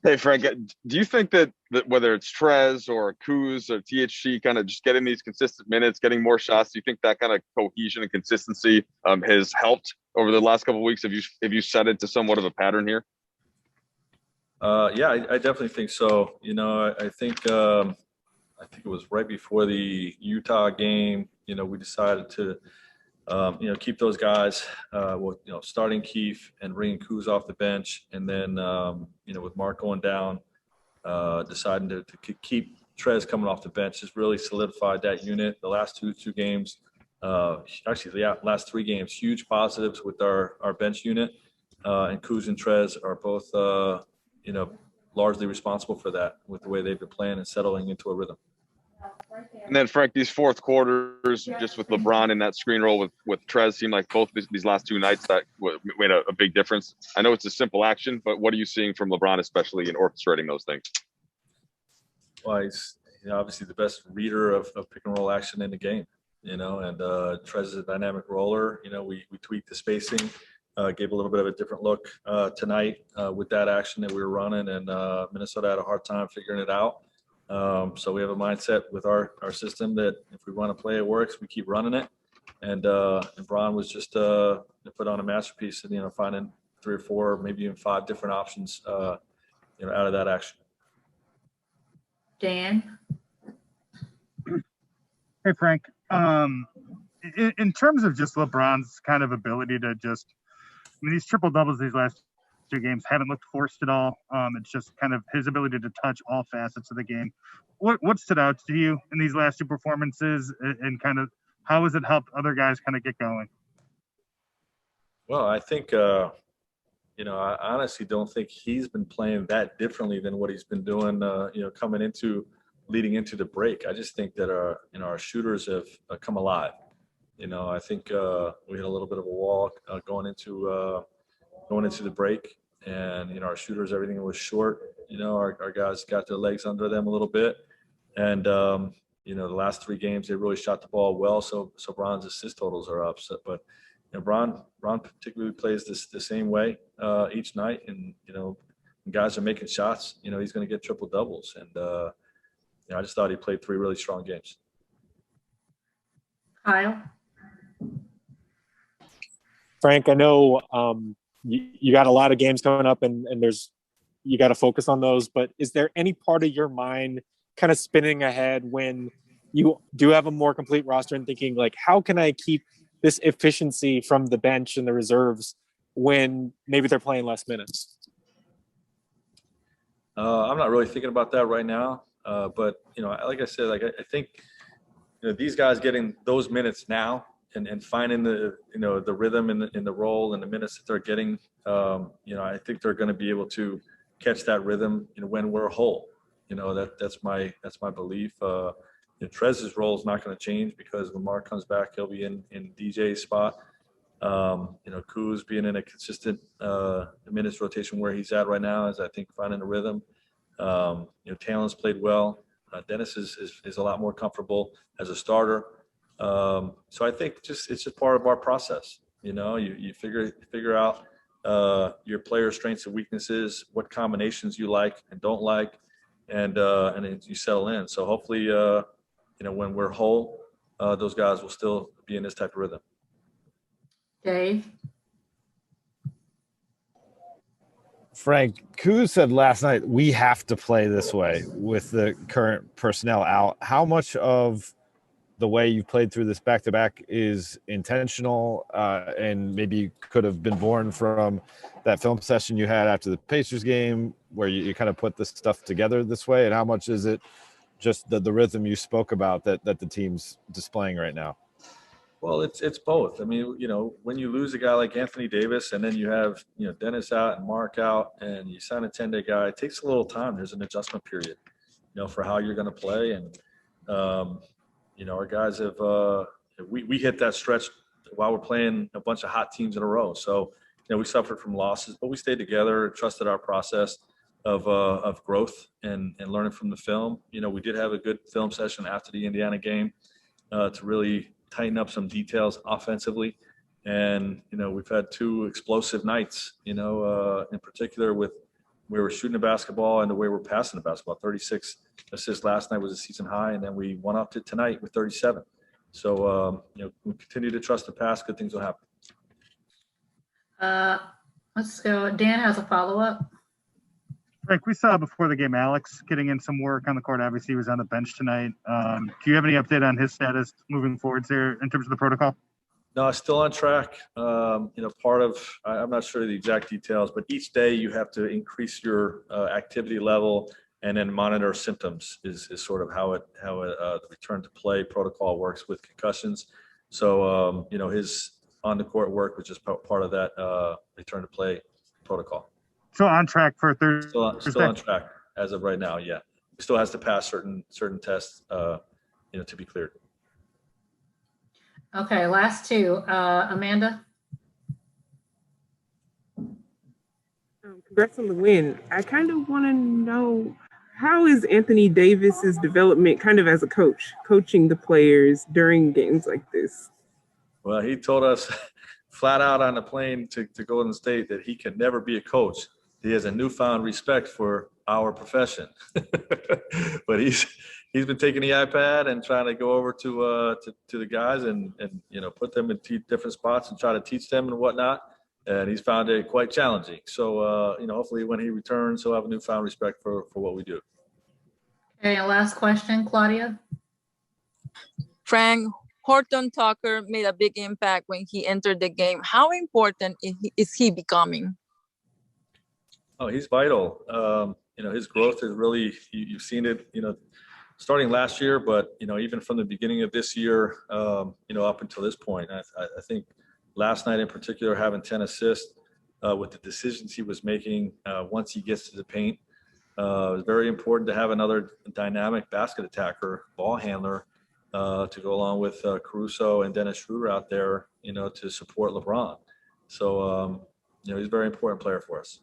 Hey Frank, do you think that whether it's Trez or Kuz or THC, kind of just getting these consistent minutes, getting more shots, do you think that kind of cohesion and consistency has helped over the last couple of weeks? Have you set it to somewhat of a pattern here? Yeah, I definitely think so. I think it was right before the Utah game. We decided to keep those guys, starting Keith and bringing Kuz off the bench, and then with Mark going down, deciding to keep Trez coming off the bench has really solidified that unit. The last two games, actually the last 3 games, huge positives with our bench unit, and Kuz and Trez are both largely responsible for that with the way they've been playing and settling into a rhythm. And then Frank, these fourth quarters, just with LeBron in that screen roll with Trez, seemed like both these last 2 nights that made a big difference. I know it's a simple action, but what are you seeing from LeBron, especially in orchestrating those things? Well, he's obviously the best reader of pick and roll action in the game, and Trez is a dynamic roller. We tweaked the spacing, gave a little bit of a different look tonight with that action that we were running, and Minnesota had a hard time figuring it out. So we have a mindset with our system that if we run a play, it works, we keep running it. And Braun was just put on a masterpiece and, finding 3 or 4, maybe even 5 different options, out of that action. Dan? Hey, Frank. In terms of just LeBron's kind of ability to these triple doubles these last 2 games haven't looked forced at all. It's just kind of his ability to touch all facets of the game. What stood out to you in these last 2 performances, and kind of how has it helped other guys kind of get going? Well, I think, I honestly don't think he's been playing that differently than what he's been doing, leading into the break. I just think that our shooters have come alive. I think we had a little bit of a wall going into the break, and our shooters, everything was short. Our guys got their legs under them a little bit, and the last 3 games they really shot the ball well. So Bron's assist totals are up. But Bron particularly plays the same way each night, and when guys are making shots, he's going to get triple doubles. And I just thought he played 3 really strong games. Kyle? Frank, I know you got a lot of games coming up, and you got to focus on those. But is there any part of your mind kind of spinning ahead when you do have a more complete roster and thinking, like, how can I keep this efficiency from the bench and the reserves when maybe they're playing less minutes? I'm not really thinking about that right now. But, like I said, I think these guys getting those minutes now and finding the rhythm in the role and the minutes that they're getting, I think they're going to be able to catch that rhythm when we're whole. That's my belief. Trez's role is not going to change because when Mark comes back, he'll be in DJ's spot. Kuz being in a consistent minutes rotation where he's at right now is, I think, finding a rhythm. Talon's played well. Dennis is a lot more comfortable as a starter. So I think it's just part of our process. You figure out your players' strengths and weaknesses, what combinations you like and don't like, and then you settle in. So hopefully, when we're whole, those guys will still be in this type of rhythm. Dave? Frank, Kuz said last night, we have to play this way with the current personnel out. How much of the way you've played through this back-to-back is intentional and maybe could have been born from that film session you had after the Pacers game where you kind of put this stuff together this way? And how much is it just the rhythm you spoke about that the team's displaying right now? Well, it's both. I mean, when you lose a guy like Anthony Davis and then you have, Dennis out and Mark out and you sign a 10-day guy, it takes a little time. There's an adjustment period, for how you're going to play. And, our guys have we hit that stretch while we're playing a bunch of hot teams in a row. So, we suffered from losses, but we stayed together, trusted our process of growth and learning from the film. We did have a good film session after the Indiana game to really tighten up some details offensively. And, we've had 2 explosive nights, in particular with we were shooting the basketball and the way we're passing the basketball. 36 assists last night was a season high, and then we went up to tonight with 37. So, we continue to trust the pass. Good things will happen. Let's go. Dan has a follow-up. Frank, we saw before the game Alex getting in some work on the court. Obviously, he was on the bench tonight. Do you have any update on his status moving forwards there in terms of the protocol? No, still on track. Part of, I'm not sure the exact details, but each day you have to increase your activity level and then monitor symptoms is sort of how the return to play protocol works with concussions. So, his on the court work was just part of that return to play protocol. So on track for Thursday. Still on track as of right now. Yeah, he still has to pass certain tests, to be cleared. Okay, last two. Amanda? Congrats on the win. I kind of want to know, how is Anthony Davis's development kind of as a coach, coaching the players during games like this? Well, he told us flat out on the plane to Golden State that he can never be a coach. He has a newfound respect for our profession. But he's been taking the iPad and trying to go over to the guys and put them in different spots and try to teach them and whatnot. And he's found it quite challenging. So hopefully when he returns, he'll have a newfound respect for what we do. Okay, and last question, Claudia. Frank, Horton Tucker made a big impact when he entered the game. How important is he becoming? Oh, he's vital. His growth is really, you've seen it, starting last year, but, even from the beginning of this year, up until this point. I think last night in particular, having 10 assists with the decisions he was making once he gets to the paint, it was very important to have another dynamic basket attacker, ball handler, to go along with Caruso and Dennis Schroeder out there, to support LeBron. So, he's a very important player for us.